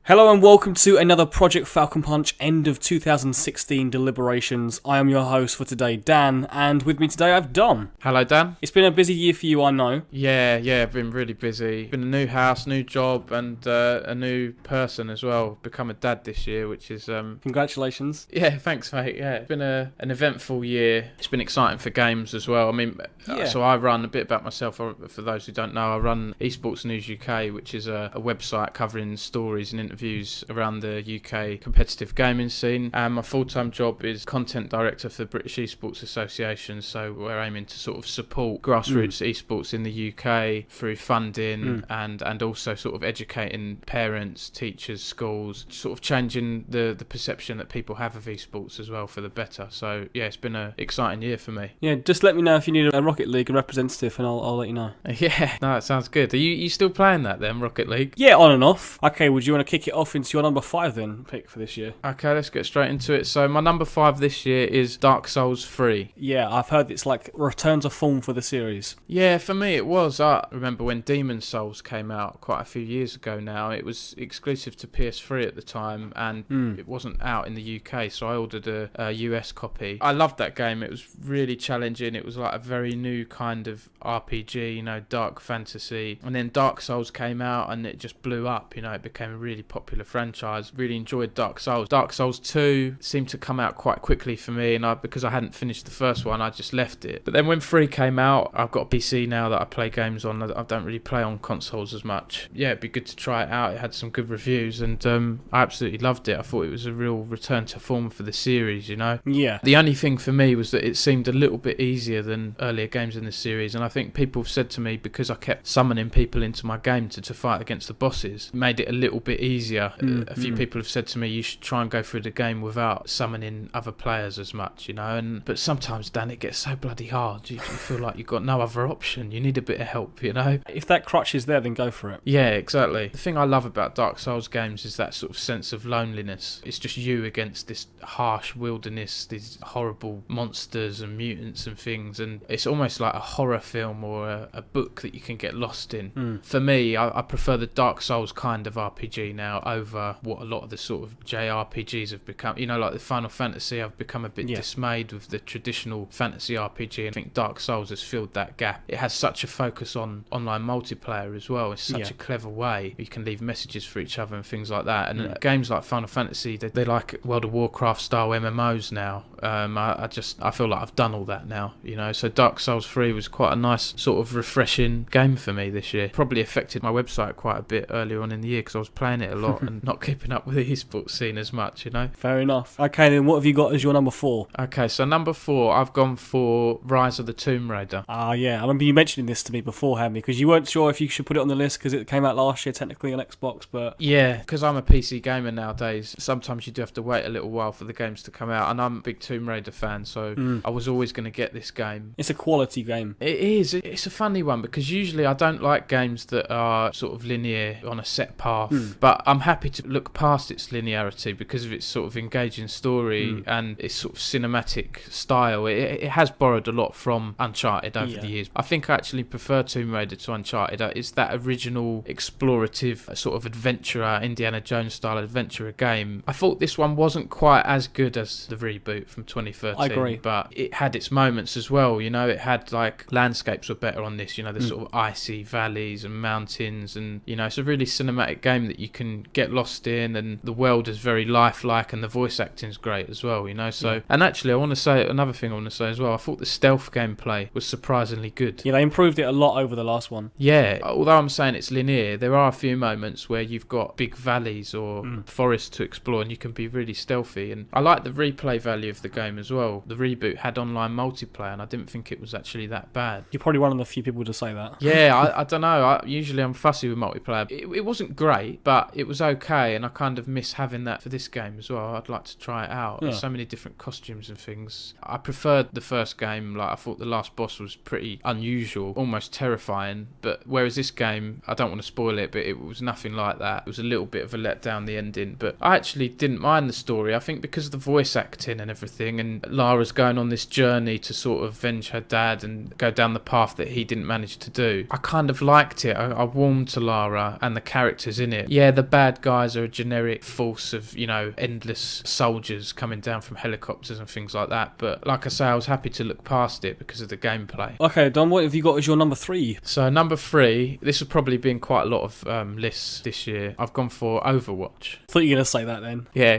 Hello and welcome to another Project Falcon Punch end of 2016 deliberations. I am your host for today, Dan, and with me today I have Dom. Hello, Dan. It's been a busy year for you, I know. Yeah, I've been really busy. Been a new house, new job, and a new person as well. Become a dad this year, which is... Congratulations. Yeah, thanks, mate. Yeah, it's been an eventful year. It's been exciting for games as well. I mean, so I run, a bit about myself, for those who don't know, I run eSports News UK, which is a website covering stories and interviews around the UK competitive gaming scene. And my full-time job is content director for the British Esports Association, so we're aiming to sort of support grassroots esports in the UK through funding and also sort of educating parents, teachers, schools, sort of changing the perception that people have of esports as well for the better. So yeah, it's been an exciting year for me. Yeah, just let me know if you need a Rocket League representative and I'll let you know. Yeah, no, it sounds good. Are you still playing that then, Rocket League? Yeah, on and off. Okay, would you want to kick it off into your number 5 then, pick for this year? Okay, let's get straight into it. So my number 5 this year is Dark Souls 3. Yeah, I've heard it's like return to form for the series. Yeah, for me it was. I remember when Demon's Souls came out quite a few years ago now. It was exclusive to PS3 at the time and it wasn't out in the UK, so I ordered a US copy. I loved that game. It was really challenging. It was like a very new kind of RPG, dark fantasy. And then Dark Souls came out and it just blew up, it became a really popular franchise. Really enjoyed Dark Souls. Dark Souls 2 seemed to come out quite quickly for me, and because I hadn't finished the first one, I just left it. But then when 3 came out, I've got a PC now that I play games on. I don't really play on consoles as much. Yeah, it'd be good to try it out. It had some good reviews, and I absolutely loved it. I thought it was a real return to form for the series, Yeah. The only thing for me was that it seemed a little bit easier than earlier games in the series, and I think people have said to me, because I kept summoning people into my game to fight against the bosses, made it a little bit easier. A few people have said to me, you should try and go through the game without summoning other players as much, but sometimes, Dan, it gets so bloody hard. You feel like you've got no other option. You need a bit of help, If that crutch is there, then go for it. Yeah, exactly. The thing I love about Dark Souls games is that sort of sense of loneliness. It's just you against this harsh wilderness, these horrible monsters and mutants and things, and it's almost like a horror film or a book that you can get lost in. For me, I prefer the Dark Souls kind of RPG now over what a lot of the sort of JRPGs have become. Like the Final Fantasy, I've become a bit dismayed with the traditional fantasy RPG, and I think Dark Souls has filled that gap. It has such a focus on online multiplayer as well. It's such a clever way. You can leave messages for each other and things like that. And games like Final Fantasy, they're like World of Warcraft style MMOs now. I feel like I've done all that now, So Dark Souls 3 was quite a nice sort of refreshing game for me this year. Probably affected my website quite a bit earlier on in the year because I was playing it a lot and not keeping up with the esports scene as much, Fair enough. Okay, then what have you got as your number 4? Okay, so number 4, I've gone for Rise of the Tomb Raider. Yeah. I remember you mentioning this to me beforehand because you weren't sure if you should put it on the list because it came out last year technically on Xbox, but... Yeah, because I'm a PC gamer nowadays. Sometimes you do have to wait a little while for the games to come out, and I'm a big Tomb Raider fan, so I was always going to get this game. It's a quality game. It is. It's a funny one because usually I don't like games that are sort of linear on a set path, but I'm happy to look past its linearity because of its sort of engaging story and its sort of cinematic style. It has borrowed a lot from Uncharted over the years. I think I actually prefer Tomb Raider to Uncharted. It's that original explorative sort of adventurer, Indiana Jones style adventurer game. I thought this one wasn't quite as good as the reboot from 2013. I agree. But it had its moments as well. It had like landscapes were better on this, the sort of icy valleys and mountains, and it's a really cinematic game that you can get lost in, and the world is very lifelike and the voice acting's great as well, so and actually I want to say another thing as well. I thought the stealth gameplay was surprisingly good. Yeah, they improved it a lot over the last one. Yeah, although I'm saying it's linear, there are a few moments where you've got big valleys or forests to explore and you can be really stealthy, and I like the replay value of the game as well. The reboot had online multiplayer and I didn't think it was actually that bad. You're probably one of the few people to say that. Yeah, I don't know. Usually I'm fussy with multiplayer. It wasn't great, but it was okay, and I kind of miss having that for this game as well. I'd like to try it out. There's so many different costumes and things. I preferred the first game. I thought the last boss was pretty unusual, almost terrifying, but whereas this game, I don't want to spoil it, but it was nothing like that. It was a little bit of a letdown, the ending, but I actually didn't mind the story. I think because of the voice acting and everything, and Lara's going on this journey to sort of avenge her dad and go down the path that he didn't manage to do, I kind of liked it. I warmed to Lara and the characters in it. Yeah, the bad guys are a generic force of, endless soldiers coming down from helicopters and things like that. But like I say, I was happy to look past it because of the gameplay. Okay, Don, what have you got as your number 3? So number 3, this has probably been quite a lot of lists this year. I've gone for Overwatch. I thought you were going to say that then. Yeah,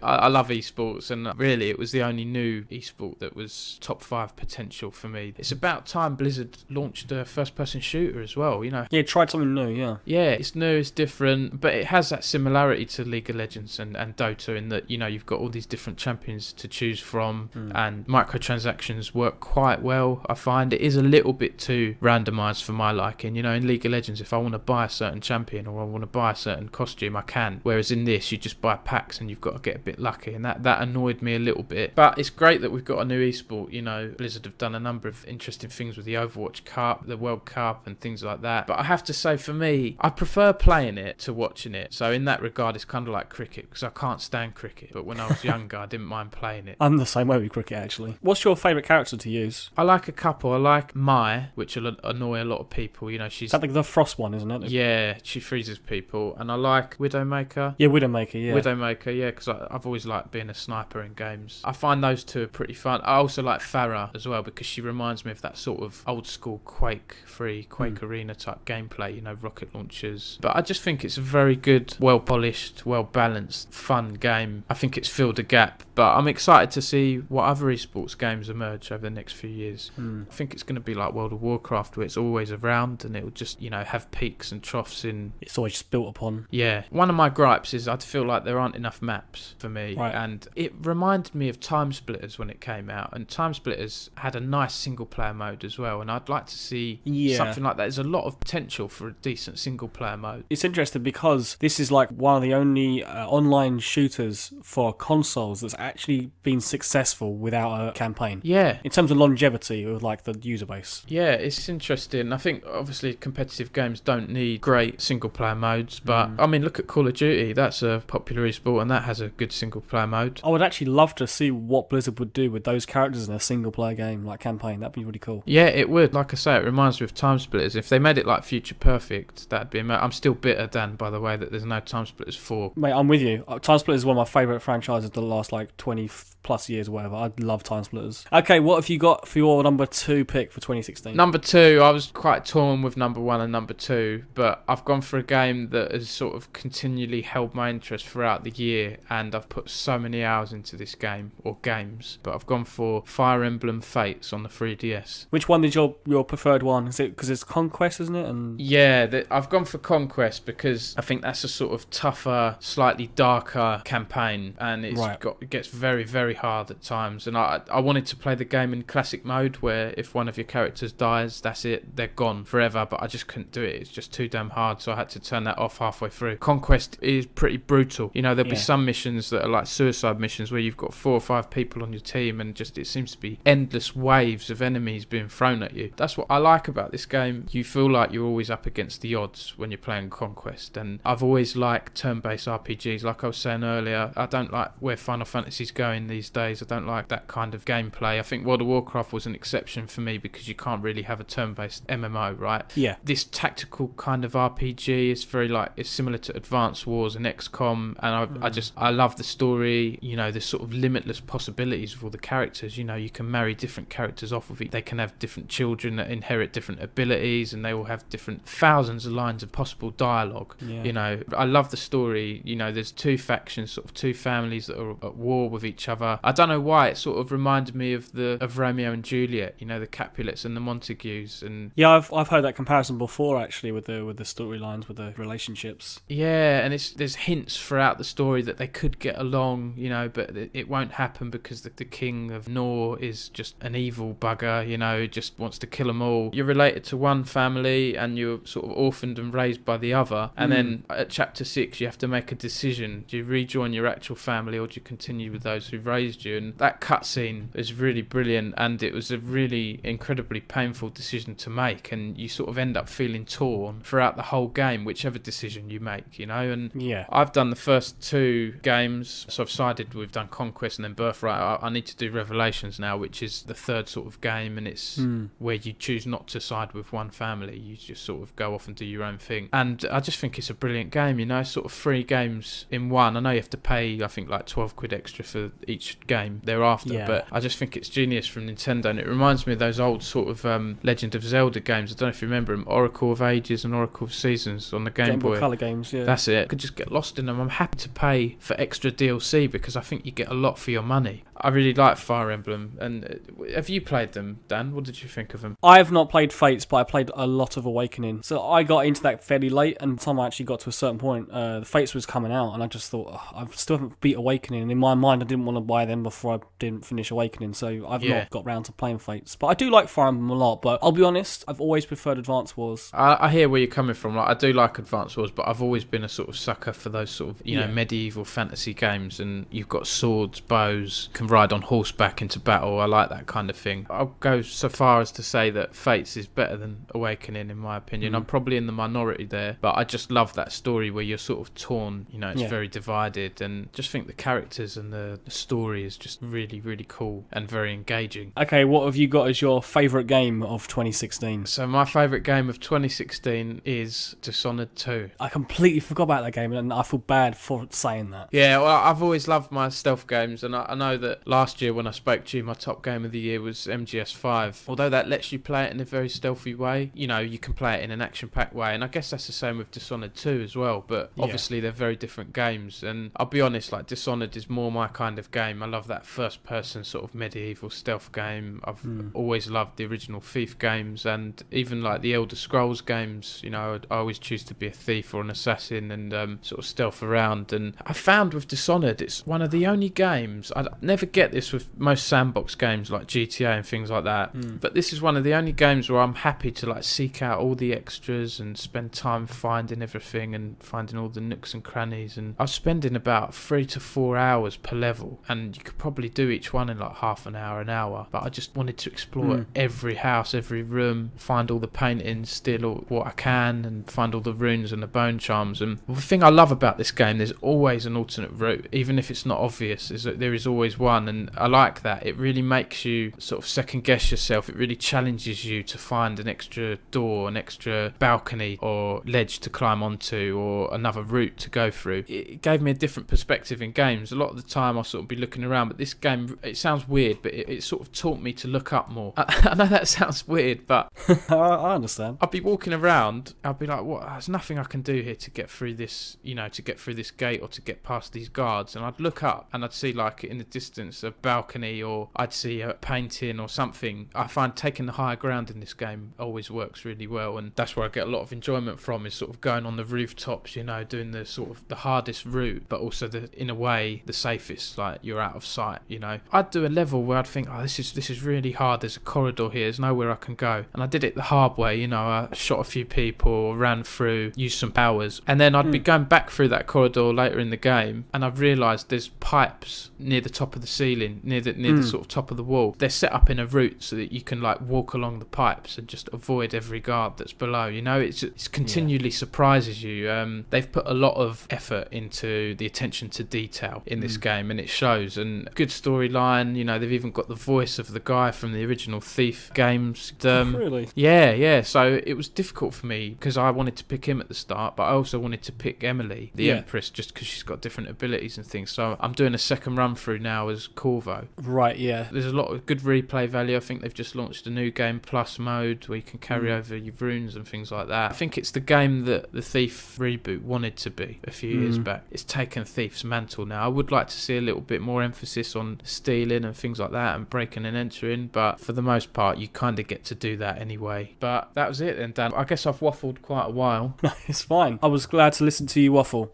I love eSports, and really it was the only new eSport that was top 5 potential for me. It's about time Blizzard launched a first-person shooter as well, Yeah, tried something new, yeah. Yeah, it's new, it's different, but it has that similarity to League of Legends and Dota in that, you've got all these different champions to choose from, and microtransactions work quite well. I find it is a little bit too randomised for my liking. In League of Legends, if I want to buy a certain champion or I want to buy a certain costume, I can. Whereas in this, you just buy packs and you've got to get a bit lucky, and that annoyed me a little bit. But it's great that we've got a new esport. Blizzard have done a number of interesting things with the Overwatch Cup, the World Cup and things like that. But I have to say, for me, I prefer playing it to watching it. So in that regard, it's kind of like cricket, because I can't stand cricket. But when I was younger, I didn't mind playing it. I'm the same way with cricket, actually. What's your favourite character to use? I like a couple. I like Mai, which will annoy a lot of people. She's... Is that like the Frost one, isn't it? Yeah, she freezes people. And I like Widowmaker. Yeah, Widowmaker, yeah. Widowmaker, yeah, because I've always liked being a sniper in games. I find those two are pretty fun. I also like Pharah as well, because she reminds me of that sort of old school Quake Arena type gameplay, rocket launchers. But I just think it's a very good, well polished, well balanced, fun game. I think it's filled a gap, but I'm excited to see what other esports games emerge over the next few years. I think it's going to be like World of Warcraft, where it's always around and it'll just, have peaks and troughs in. It's always just built upon. Yeah. One of my gripes is I'd feel like there aren't enough maps for me. Right. And it reminded me of Time Splitters when it came out. And Time Splitters had a nice single player mode as well. And I'd like to see something like that. There's a lot of potential for a decent single player mode. It's interesting because this is like one of the only online shooters for consoles that's actually been successful without a campaign. Yeah. In terms of longevity of like the user base. Yeah, it's interesting. I think obviously competitive games don't need great single player modes, but I mean, look at Call of Duty. That's a popular esport and that has a good single player mode. I would actually love to see what Blizzard would do with those characters in a single player game, like campaign. That'd be really cool. Yeah, it would. Like I say, it reminds me of Time Splitters. If they made it like Future Perfect, that'd be amazing. I'm still bitter, Dan, by the way, that there's no Time Splitters 4. Mate, I'm with you. Time Splitters is one of my favourite franchises of the last like 20 plus years or whatever. I love Time Splitters. Okay, what have you got for your number 2 pick for 2016? Number 2, I was quite torn with number 1 and number 2, but I've gone for a game that has sort of continually held my interest throughout the year, and I've put so many hours into this game, or games, but I've gone for Fire Emblem Fates on the 3DS. Which one is your preferred one? Is it because it's Conquest, isn't it? And yeah, I've gone for Conquest because I think that's a sort of tougher, slightly darker campaign, and it gets very, very hard at times. And I wanted to play the game in classic mode, where if one of your characters dies, that's it, they're gone forever, but I just couldn't do it. It's just too damn hard, so I had to turn that off halfway through. Conquest is pretty brutal. There'll be some missions that are like suicide missions where you've got 4 or 5 people on your team, and just it seems to be endless waves of enemies being thrown at you. That's what I like about this game. You feel like you're always up against the odds when you're playing Conquest, and I've always liked turn-based RPGs. Like I was saying earlier, I don't like where Final Fantasy's going these days. I don't like that kind of gameplay. I think World of Warcraft was an exception for me because you can't really have a turn-based MMO, right? Yeah. This tactical kind of RPG is very it's similar to Advance Wars and XCOM, and I love the story. There's sort of limitless possibilities with all the characters. You can marry different characters off of each. They can have different children that inherit different abilities, and they all have different thousands of lines of possible dialogue. Yeah. I love the story. There's 2 factions, sort of 2 families that are at war with each other. I don't know why it sort of reminded me of Romeo and Juliet. The Capulets and the Montagues, and yeah, I've heard that comparison before actually with the storylines, with the relationships. Yeah, and there's hints throughout the story that they could get along, but it won't happen because the king of Nor is just an evil bugger, who just wants to kill them all. You're related to one family and you're sort of orphaned and raised by the other, and then at chapter 6 you have to make a decision. Do you rejoin your actual family or do you continue with those who raised you? And that cutscene is really brilliant, and it was a really incredibly painful decision to make, and you sort of end up feeling torn throughout the whole game, whichever decision you make, and yeah. I've done the first 2 games, so we've done Conquest and then Birthright. I need to do Revelations now, which is the 3rd sort of game, and it's where you choose not to side with one family. You just sort of go off and do your own thing, and I just think it's a brilliant brilliant game, you know, sort of 3 games in one. I know you have to pay, I think, like 12 quid extra for each game thereafter, but I just think it's genius from Nintendo, and it reminds me of those old sort of Legend of Zelda games. I don't know if you remember them, Oracle of Ages and Oracle of Seasons on the Game Boy Color games. Yeah, that's it. I could just get lost in them. I'm happy to pay for extra DLC because I think you get a lot for your money. I really like Fire Emblem. And have you played them, Dan? What did you think of them? I've not played Fates, but I played a lot of Awakening. So I got into that fairly late, and by the time I actually got to a certain point, the Fates was coming out, and I just thought, I still haven't beat Awakening. And in my mind, I didn't want to buy them before I didn't finish Awakening, so I've not got round to playing Fates. But I do like Fire Emblem a lot, but I'll be honest, I've always preferred Advance Wars. I hear where you're coming from. Like, I do like Advance Wars, but I've always been a sort of sucker for those sort of, you know, medieval fantasy games, and you've got swords, bows, can ride on horseback into battle. I like that kind of thing. I'll go so far as to say that Fates is better than Awakening in my opinion. I'm probably in the minority there, but I just love that story where you're sort of torn, you know, it's very divided, and just think the characters and the story is just really, really cool and very engaging. Okay, what have you got as your favourite game of 2016? So my favourite game of 2016 is Dishonored 2. I completely forgot about that game, and I feel bad for saying that. Yeah, well, I've always loved my stealth games, and I know that last year when I spoke to you, my top game of the year was MGS5. Although that lets you play it in a very stealthy way, you know, you can play it in an action-packed way, and I guess that's the same with Dishonored 2 as well, but obviously they're very different games, and I'll be honest, like, Dishonored is more my kind of game. I love that first-person sort of medieval stealth game. I've always loved the original Thief games, and even like the Elder Scrolls games, you know, I always choose to be a thief or an assassin and sort of stealth around, and I found with Dishonored, it's one of the only games, I never get this with most sandbox games like GTA and things like that, but this is one of the only games where I'm happy to like seek out all the extras and spend time finding everything and finding all the nooks and crannies, and I was spending about 3 to 4 hours per level, and you could probably do each one in like half an hour, but I just wanted to explore every house, every room, find all the paintings, steal all what I can, and find all the runes and the bone charms. And the thing I love about this game, there's always an alternate route, even if it's not obvious, is that there is always one, and I like that. It really makes you sort of second guess yourself. It really challenges you to find an extra door, an extra balcony or ledge to climb onto, or another route to go through. It gave me a different perspective in games. A lot of the time I'll sort of be looking around, but this game, it sounds weird, but it sort of taught me to look up more. I know that sounds weird, but I understand. I'd be walking around, I'd be like, what? There's nothing I can do here to get through this, you know, to get through this gate or to get past these guards. And I'd look up and I'd see like in the distance a balcony, or I'd see a painting or something. I find taking the higher ground in this game always works really well, and that's where I get a lot of enjoyment from, is sort of going on the rooftops, you know, doing the sort of the hardest route, but also in a way the safest, like you're out of sight, you know. I'd do a level where I'd think, oh, this is really hard, there's a corridor here, there's nowhere I can go, and I did it the hard way, you know. I shot a few people, ran through, used some powers, and then I'd be going back through that corridor later in the game, and I've realised there's pipes near the top of the ceiling, near the sort of top of the wall. They're set up in a route so that you can like walk along the pipes and just avoid every guard that's below, you know. It's continually surprises you. They've put a lot of effort into the attention to detail in this game, and it shows. And good storyline, you know. They've even got the voice of the guy from the original Thief games. Really? Yeah. So it was difficult for me because I wanted to pick him at the start, but I also wanted to pick Emily, the Empress, just because she's got different abilities and things. So I'm doing a second run through now as Corvo. Right, yeah. There's a lot of good replay value. I think they've just launched a new game plus mode where you can carry over your runes and things like that. I think it's the game that the Thief reboot wanted to be a few years back. It's taken Thief's mantle now. I would like to see a little bit more emphasis on stealing and things like that and breaking and entering, but for the most part you kind of get to do that anyway. But that was it then, Dan. I guess I've waffled quite a while. It's fine. I was glad to listen to you waffle.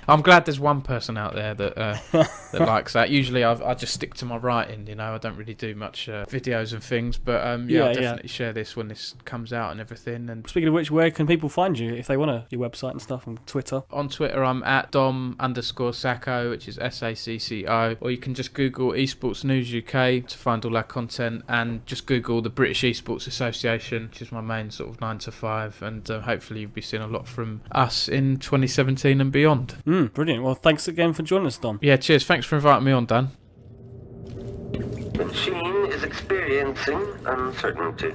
I'm glad there's one person out there that that likes that. Usually I just stick to my writing, you know. I don't really do much videos and things, but I'll definitely share this when this comes out and everything. And speaking of which, where can people find you if they want your website and stuff, and Twitter? On Twitter I'm at Dom_Sacco, which is SACCO, or you can just Google eSports News UK to find all our content, and just Google the British Esports Association, which is my main sort of 9 to 5, and hopefully you'll be seeing a lot from us in 2017 and beyond. Brilliant. Well, thanks again for joining us, Dom. Yeah, cheers. Thanks for inviting me on, Dan. The machine is experiencing uncertainty.